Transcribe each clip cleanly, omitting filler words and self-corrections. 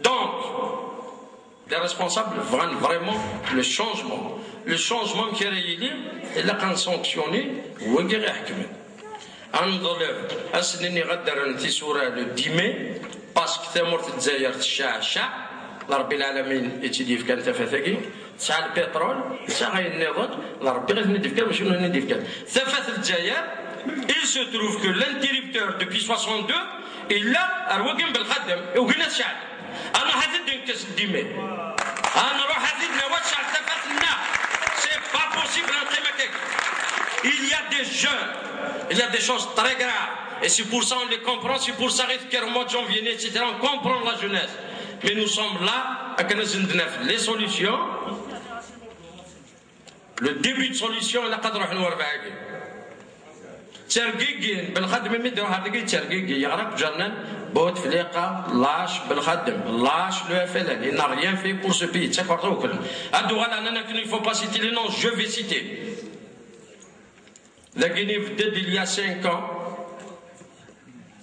Donc, les responsables vraiment le changement. Le changement qui est réalisé, il a sanctionné ou il a réhakmé. أسنني غدر أنتي سورة لو 10 ماي باسكو ثمرت الجزائر تشاع لربي العالمين يتيدي في كان تفاثاكي تسعى البترول تسعى النفط لربي غير ندي في كان ماشي ندي في كان ثفات الجزائر il se trouve que l'interrupteur depuis 62 il a الوقم بالخدم وقلنا تشعل أنا حدد نكس 10 ماي أنا روح حددنا وتشعل ثفات لنا c'est pas possible نقيمة كيك il y a des jeunes il y a des choses très graves et c'est pour ça on les comprend c'est pour ça qu'au mois de janvier etc on comprend la jeunesse mais nous sommes là à les solutions le début de solution on a قد نروح نوربعاكي ترقيقين بالخدم مديرو هذيك ترقيقي يغرق جرنان بوت فليقه لاش بالخدم لاش le FLN il n'a rien fait pour ce pays تكبرتو كلهم هادو غالا انا il faut pas citer les noms je vais citer la Guinée il y a 5 ans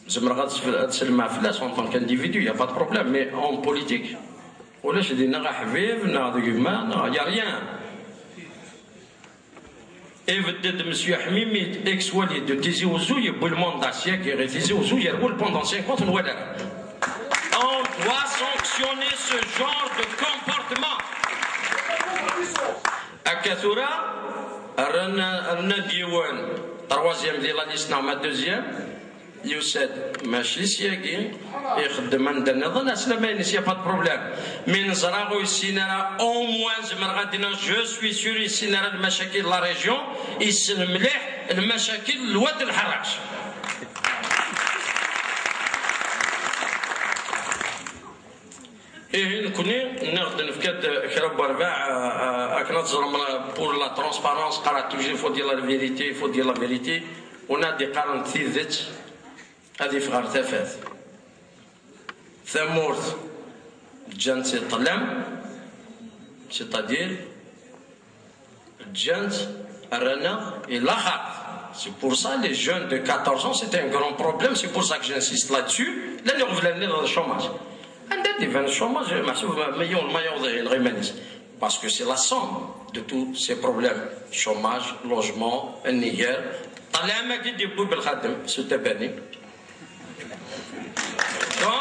je me regarde en tant qu'individu il n'y a pas de problème mais en politique je dis il n'y a rien et monsieur Hamimi ex-Walid de Tizi Ouzou il y a le mandat qui est Tizi Ouzou il y a pendant 50 ans on doit sanctionner ce genre de comportement à Kathura رنا ديوان troisième ديال لا ليست مع deuxième يوسد ماشي سياقي يخدم عندنا نظن اسلامين سي با بروبليم من زراغو السينارا او موان زمر غادينا جو سوي سور السينارا المشاكل لا ريجيون يسن مليح المشاكل الواد الحراش Et nous pour la transparence, il faut dire la vérité, il faut dire la vérité. On a des 46 à des frères Tafet. Thamour, Djant Talam, c'est-à-dire Djant, Arana et Lahat. C'est pour ça les jeunes de 14 ans, c'est un grand problème, c'est pour ça que j'insiste là-dessus. Là, nous revenons dans le chômage. Parce que c'est la somme de tous ces problèmes. Chômage, logement, Niger. Donc,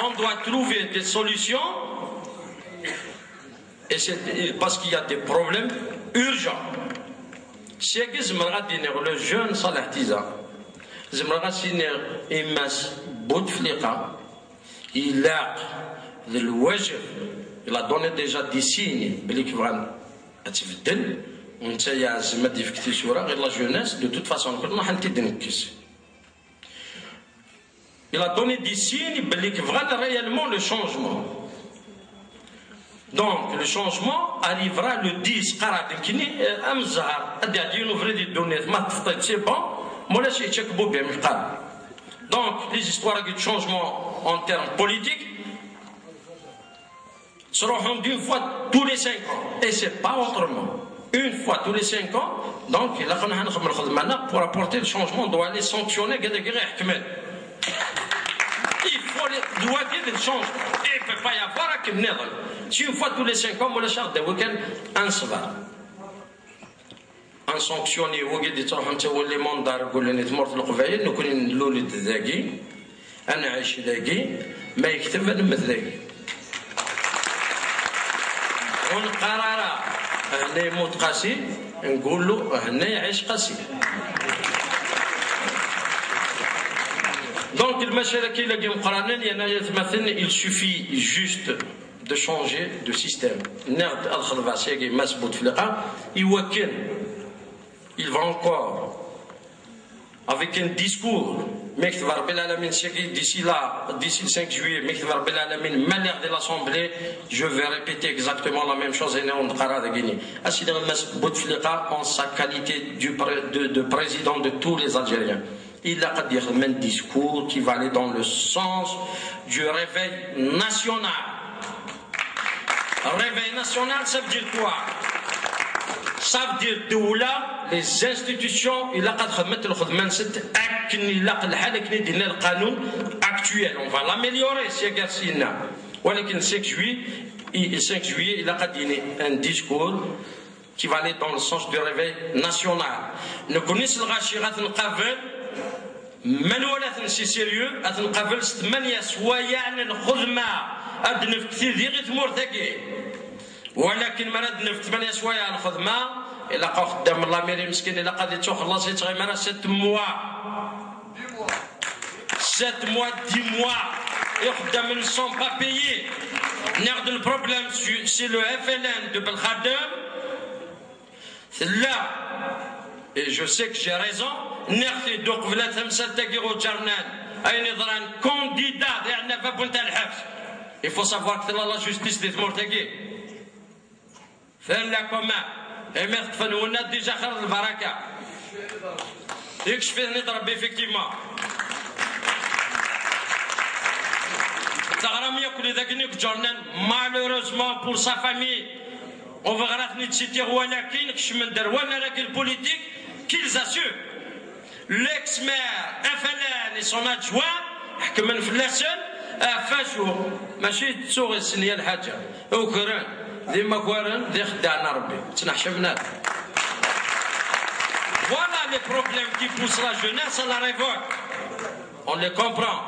on doit trouver des solutions. Et parce qu'il y a des problèmes urgents. Si le jeune Salah Tiza, il a donné déjà des signes la jeunesse de toute façon il a donné des signes réellement le changement donc le changement arrivera le 10 c'est bon donc les histoires de changement en termes politiques seront d'une fois tous les 5 ans. Et ce n'est pas autrement. Une fois tous les 5 ans, donc pour apporter le changement, on doit aller sanctionner. Il faut doit dire le changement. Et il ne peut pas y avoir que si une fois tous les 5 ans, on le charte de week-end, un savoir. ان سانكسيوني وقد تروح انت ولي منظر قول لي تمرت القبائل نكون نولد ذاكي انا عايش ذاكي ما يكتب انا مثلاكي والقرار هنا يموت قاسي نقول له هنا يعيش قاسي دونك المشاكل اللي مقارنين انا يتمثل il suffit juste de changer de système ناخذ الخلفاسي كي مسبوط في القا يوكل il va encore avec un discours d'ici là, d'ici le 5 juillet, manière de l'Assemblée, je vais répéter exactement la même chose en sa qualité de président de tous les Algériens. Il a dit un discours qui va aller dans le sens du réveil national. Réveil national, ça veut dire quoi? Ça veut dire Doula, les institutions, il a actuellement actuel, on va l'améliorer, c'est Garcina. Le 5 juillet, il a donné un discours qui va aller dans le sens du réveil national. Nous connaissons le Rachirat Nqavel, Manoualat c'est sérieux, Nqavel, Stmania, Soyan, Khuzma, Adnef Kthir, Mortaki. ولكن مرض نفت 8 سوايع على الخدمه الا بقى خدام الله ميري مسكين الا قضيت تخلص يتغير 7 موا 7 mois 10 mois يخدم ne sont pas payés. Nerd le problème c'est le FLN de Belkhadem. C'est là et je sais que j'ai raison. Nerd donc vlat 5 تاكيرو جرنان اي نظران candidat يعني فبنت الحبس. Il faut savoir que la justice des mortagés فلا كما ميرت فنونا ديجا خرج البركه يكشف فيه نضرب effectivement تغرم ياكل ذاك نيك جورنان malheureusement pour sa famille on va غراتني تسيتير ولكن كش من در ولا راك البوليتيك qu'ils assurent l'ex-maire FLN et son adjoint حكم في اللسن فاشو ماشي تسوغ السنيه الحاجه وكران ديما كوارن دي خدعنا ربي تنحشمنا. Voilà les problèmes qui poussent la jeunesse à la révolte. On les comprend.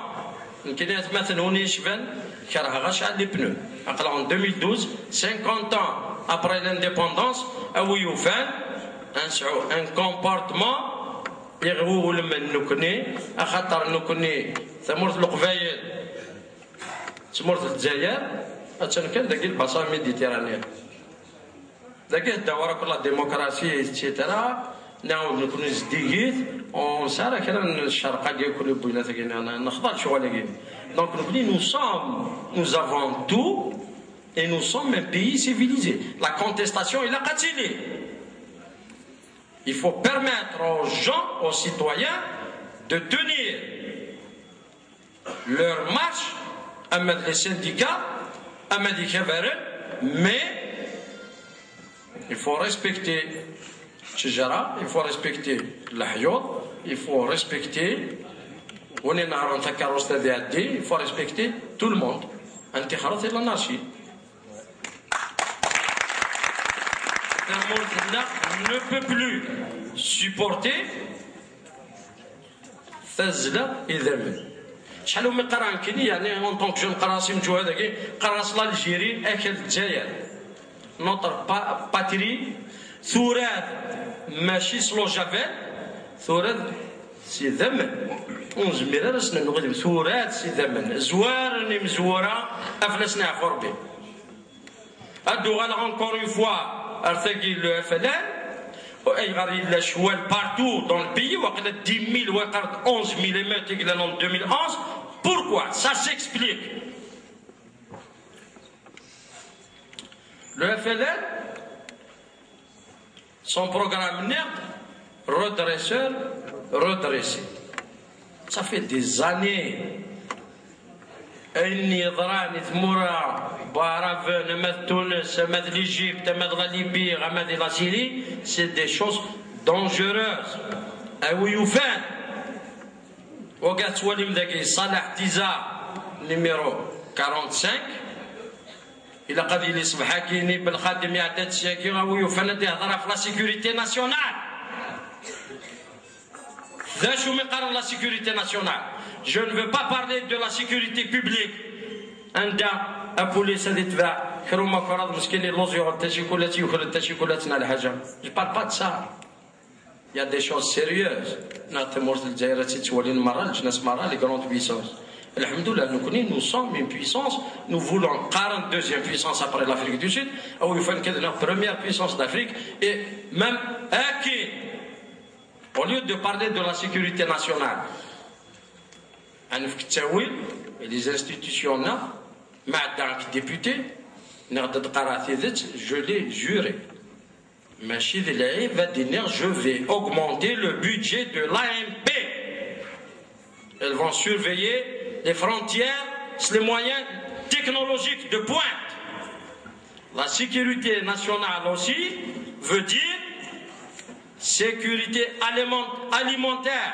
يمكن مثلا هوني شبان كره غاش على لي بنو. En 2012, 50 ans après l'indépendance, أو يوفان un comportement يغول من نكني أخطر نكني ثمرت القبايل ثمرت الجزائر كان ذاك البصره ميديتيرانيه ذاك الدوره كلها ديمقراطيه ايتترا نعاود نكونوا جديد ونسارا كان الشرق ديال كل بوينات كاين نخضر شغل كاين دونك نقولي nous avons tout et nous sommes un pays civilisé. La contestation est la قتيلة. Il faut permettre aux gens, aux citoyens de tenir leur marche avec les syndicats mais il faut respecter Tchijara, il faut respecter l'Ahyod, il faut respecter il faut respecter tout le monde. Ne peut plus supporter شحال من قرا كاين يعني اون طونك جون قراصي مجو هذاك قراص الجيري اكل الجزائر نوتر باتري ثورات ماشي سلو جافيل ثورات سي ذمن ونزمير راسنا نغلب ثورات سي ذمن زوارني مزوره افلسنا خربي هادو غالا اونكور اون فوا ارتقي لو FLN il a joué partout dans le pays, il y a 10 000 ou 11 000 émeutes en 2011. Pourquoi? Ça s'explique. Le FLN, son programme NERD, redresseur, redressé. Ça fait des années. النظران ثمورا بارافن مد تونس مد l'Égypte مد la Libye مد la Syrie c'est des choses dangereuses أو يوفان وقعت وليم ذاك صالح تيزا نيميرو 45 إلا قد يلي صبحا كيني بالخادم يعداد الشاكي أو يوفان تهضر في لا سيكوريتي ناسيونال ذا شو مقارن لا سيكوريتي ناسيونال. Je ne veux pas parler de la sécurité publique. La police a dit je ne parle pas de ça. Il y a des choses sérieuses. Les grandes puissances. Alhamdoulilah, nous sommes une puissance. Nous voulons 42e puissance après l'Afrique du Sud. Il faut que notre première puissance d'Afrique. Et même au lieu de parler de la sécurité nationale, les institutions, députés, je l'ai juré. Je vais augmenter le budget de l'AMP. Elles vont surveiller les frontières, les moyens technologiques de pointe. La sécurité nationale aussi veut dire sécurité alimentaire.